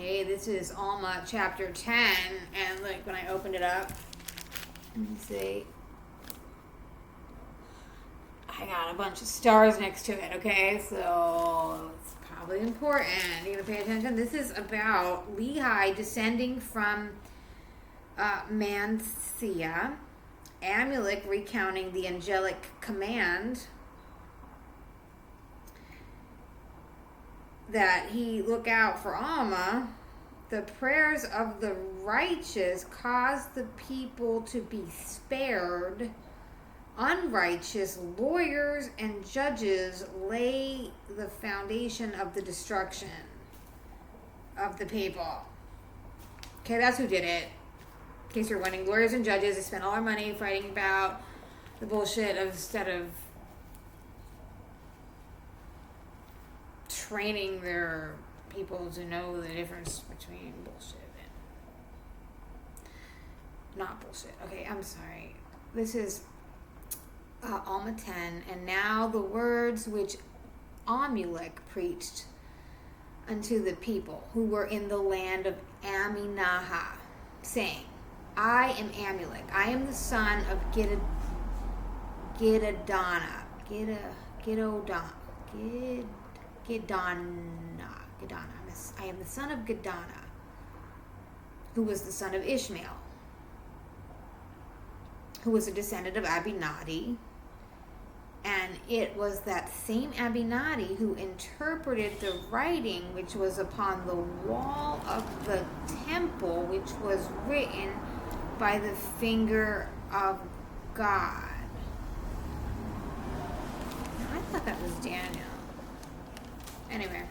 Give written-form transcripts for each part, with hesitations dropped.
Hey, this is Alma chapter 10, and like when I opened it up, let me see. I got a bunch of stars next to it, okay? So it's probably important. You gotta pay attention. This is about Lehi descending from manasseh, amulek recounting the angelic command that he look out for Alma. The prayers of the righteous cause the people to be spared. Unrighteous lawyers and judges lay the foundation of the destruction of the people. Okay, that's who did it. In case you're wondering, lawyers and judges, they spend all their money fighting about the bullshit instead of training their people to know the difference between bullshit and not bullshit. Okay, I'm sorry. This is Alma 10, and now the words which Amulek preached unto the people who were in the land of Manasseh, saying, I am Amulek. I am the son of Gidadana. I am the son of Gidana, who was the son of Ishmael, who was a descendant of Abinadi. And it was that same Abinadi who interpreted the writing which was upon the wall of the temple, which was written by the finger of God. I thought that was Daniel. Anyway.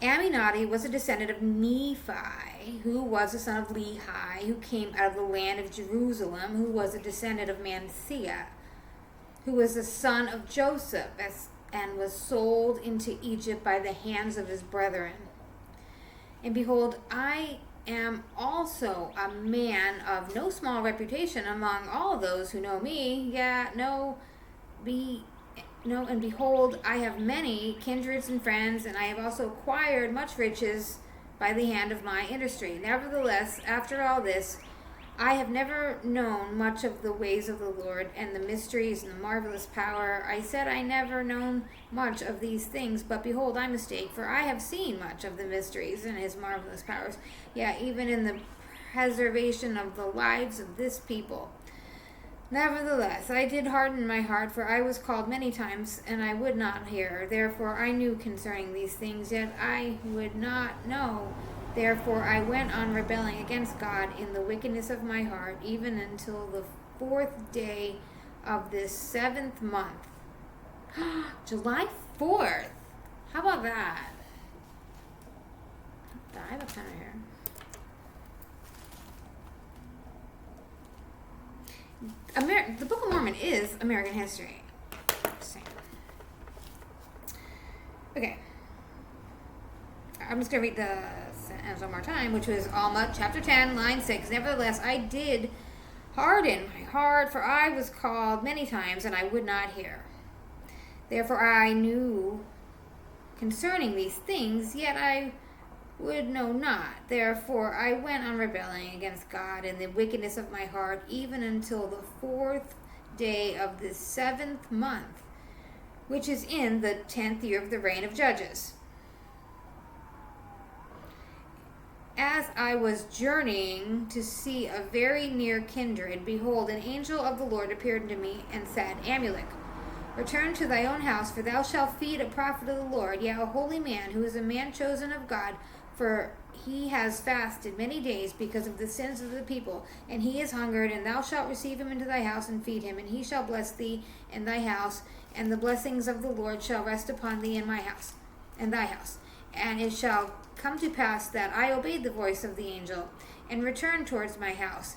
Aminadi was a descendant of Nephi, who was the son of Lehi, who came out of the land of Jerusalem, who was a descendant of Manasseh, who was the son of Joseph, and was sold into Egypt by the hands of his brethren. And behold, I am also a man of no small reputation among all those who know me. And behold, I have many kindreds and friends, and I have also acquired much riches by the hand of my industry. Nevertheless, after all this, I have never known much of the ways of the Lord, and the mysteries and the marvelous power. I said I never known much of these things, but behold, I mistake, for I have seen much of the mysteries and his marvelous powers, even in the preservation of the lives of this people. Nevertheless, I did harden my heart, for I was called many times, and I would not hear. Therefore I knew concerning these things, yet I would not know. Therefore I went on rebelling against God in the wickedness of my heart, even until the 4th day of this 7th month. July 4th! How about that? I have a pen here. The Book of Mormon is American history. Just saying. Okay. I'm just going to read the sentence one more time, which was Alma, chapter 10, line 6. Nevertheless, I did harden my heart, for I was called many times, and I would not hear. Therefore I knew concerning these things, yet I would know not. Therefore I went on rebelling against God in the wickedness of my heart, even until the 4th day of the 7th month, which is in the 10th year of the reign of Judges. As I was journeying to see a very near kindred, behold, an angel of the Lord appeared unto me and said, Amulek, return to thy own house, for thou shalt feed a prophet of the Lord, a holy man, who is a man chosen of God, for he has fasted many days because of the sins of the people, and he is hungered, and thou shalt receive him into thy house and feed him, and he shall bless thee and thy house, and the blessings of the Lord shall rest upon thee and my house, and thy house. And it shall come to pass that I obeyed the voice of the angel, and returned towards my house.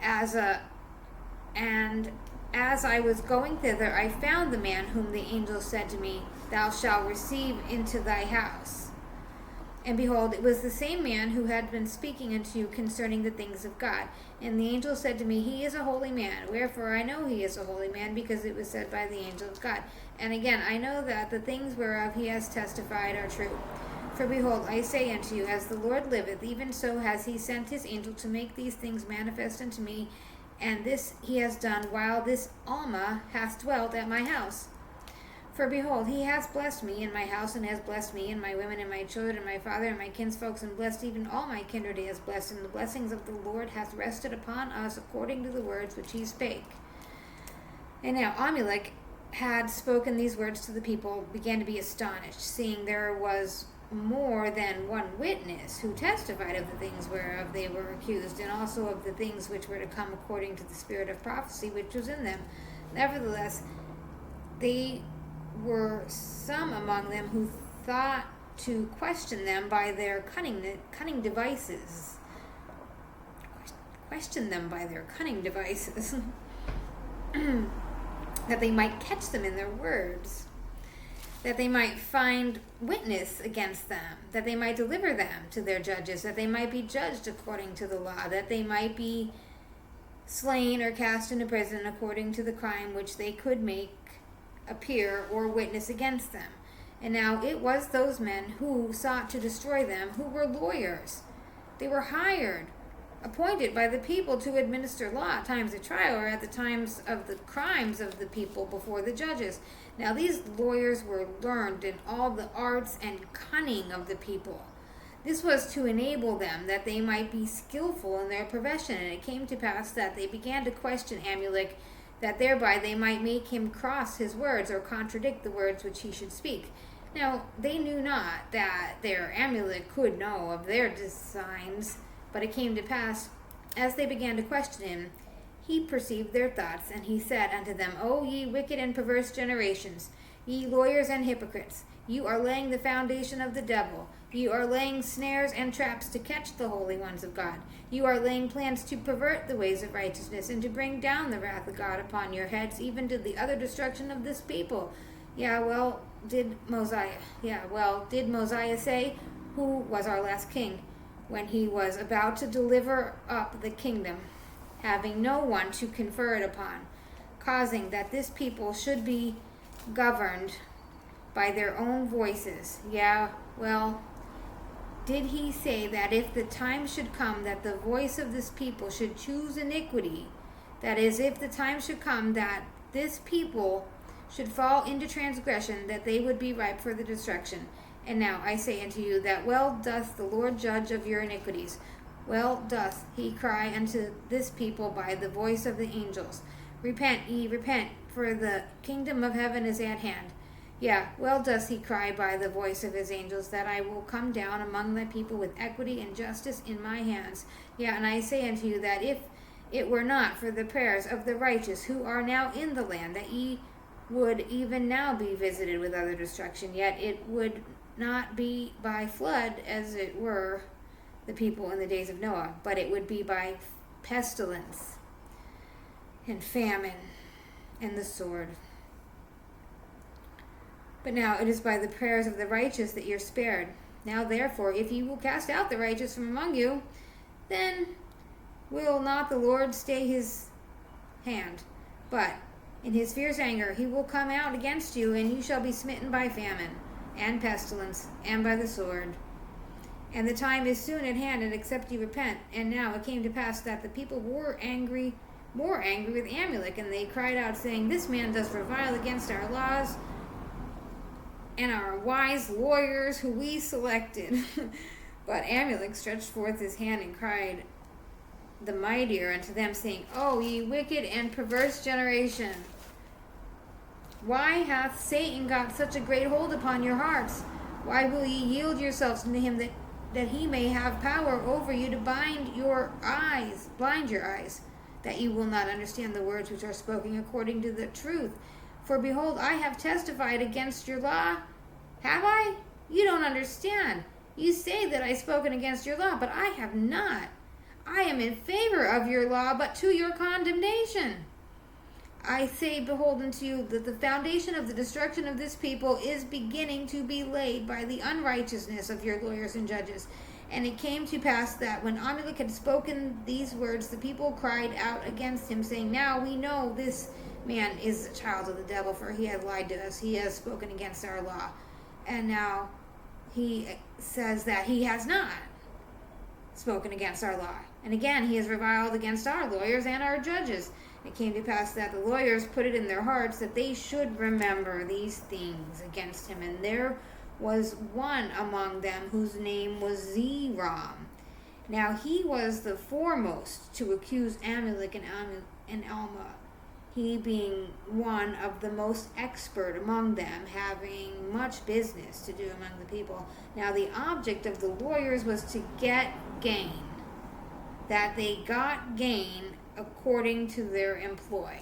And as I was going thither, I found the man whom the angel said to me, Thou shalt receive into thy house. And behold, it was the same man who had been speaking unto you concerning the things of God. And the angel said to me, He is a holy man. Wherefore I know he is a holy man, because it was said by the angel of God. And again, I know that the things whereof he has testified are true. For behold, I say unto you, as the Lord liveth, even so has he sent his angel to make these things manifest unto me. And this he has done while this Alma hath dwelt at my house. For behold, he hath blessed me in my house, and has blessed me, and my women, and my children, and my father, and my kinsfolks, and blessed even all my kindred he has blessed, and the blessings of the Lord hath rested upon us according to the words which he spake. And now Amulek had spoken these words to the people, began to be astonished, seeing there was more than one witness who testified of the things whereof they were accused, and also of the things which were to come according to the spirit of prophecy which was in them. Nevertheless, they were some among them who thought to question them by their cunning devices. Question them by their cunning devices, that they might catch them in their words, that they might find witness against them, that they might deliver them to their judges, that they might be judged according to the law, that they might be slain or cast into prison according to the crime which they could make appear or witness against them. And now it was those men who sought to destroy them who were lawyers. They were hired, appointed by the people to administer law at times of trial or at the times of the crimes of the people before the judges. Now these lawyers were learned in all the arts and cunning of the people. This was to enable them that they might be skillful in their profession. And it came to pass that they began to question Amulek, that thereby they might make him cross his words or contradict the words which he should speak. Now they knew not that their Amulek could know of their designs, but it came to pass, as they began to question him, he perceived their thoughts, and he said unto them, O ye wicked and perverse generations, ye lawyers and hypocrites, you are laying the foundation of the devil. You are laying snares and traps to catch the holy ones of God. You are laying plans to pervert the ways of righteousness, and to bring down the wrath of God upon your heads, even to the utter destruction of this people. Did Mosiah say, who was our last king, when he was about to deliver up the kingdom, having no one to confer it upon, causing that this people should be governed by their own voices? Did he say that if the time should come that the voice of this people should choose iniquity, that is, if the time should come that this people should fall into transgression, that they would be ripe for the destruction? And now I say unto you that well doth the Lord judge of your iniquities. Well doth he cry unto this people by the voice of the angels. Repent ye, repent, for the kingdom of heaven is at hand. Well does he cry by the voice of his angels, that I will come down among thy people with equity and justice in my hands. And I say unto you that if it were not for the prayers of the righteous who are now in the land, that ye would even now be visited with utter destruction, yet it would not be by flood, as it were the people in the days of Noah, but it would be by pestilence and famine and the sword. But now it is by the prayers of the righteous that you're spared. Now therefore, if ye will cast out the righteous from among you, then will not the Lord stay his hand, but in his fierce anger he will come out against you, and you shall be smitten by famine and pestilence and by the sword. And the time is soon at hand, and except ye repent. And now it came to pass that the people were more angry with Amulek, and they cried out, saying, This man does revile against our laws and our wise lawyers who we selected. But Amulek stretched forth his hand and cried the mightier unto them, saying, O ye wicked and perverse generation, why hath Satan got such a great hold upon your hearts? Why will ye yield yourselves unto him, that he may have power over you to blind your eyes, that you will not understand the words which are spoken according to the truth? For behold, I have testified against your law. Have I? You don't understand. You say that I have spoken against your law, but I have not. I am in favor of your law, but to your condemnation. I say, behold unto you that the foundation of the destruction of this people is beginning to be laid by the unrighteousness of your lawyers and judges. And it came to pass that when Amulek had spoken these words, the people cried out against him, saying, now we know this man is a child of the devil, for he has lied to us. He has spoken against our law. And now he says that he has not spoken against our law. And again, he has reviled against our lawyers and our judges. It came to pass that the lawyers put it in their hearts that they should remember these things against him. And there was one among them whose name was Zeram. Now he was the foremost to accuse Amulek and Alma, he being one of the most expert among them, having much business to do among the people. Now the object of the lawyers was to get gain, that they got gain according to their employ.